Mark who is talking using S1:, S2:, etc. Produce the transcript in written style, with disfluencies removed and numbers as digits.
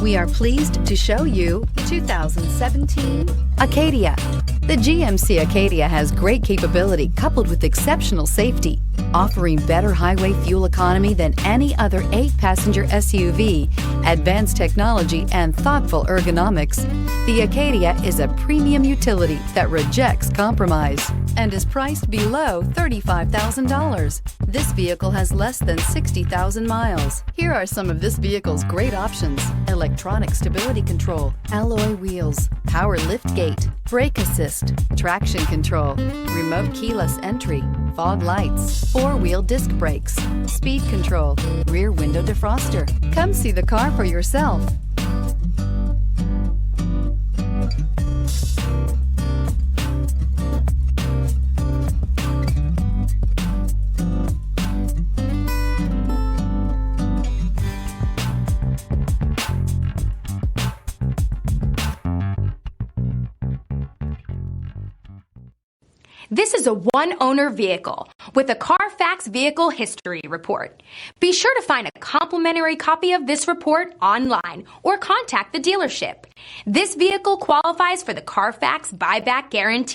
S1: We are pleased to show you 2017 Acadia. The GMC Acadia has great capability coupled with exceptional safety, offering better highway fuel economy than any other 8-passenger SUV, advanced technology, and thoughtful ergonomics. The Acadia is a premium utility that rejects compromise and is priced below $35,000. This vehicle has less than 60,000 miles. Here are some of this vehicle's great options: electronic stability control, alloy wheels, power liftgate, brake assist, traction control, remote keyless entry, fog lights, 4-wheel disc brakes, speed control, rear window defroster. Come see the car for yourself.
S2: This is a one-owner vehicle with a Carfax Vehicle History Report. Be sure to find a complimentary copy of this report online or contact the dealership. This vehicle qualifies for the Carfax Buyback Guarantee.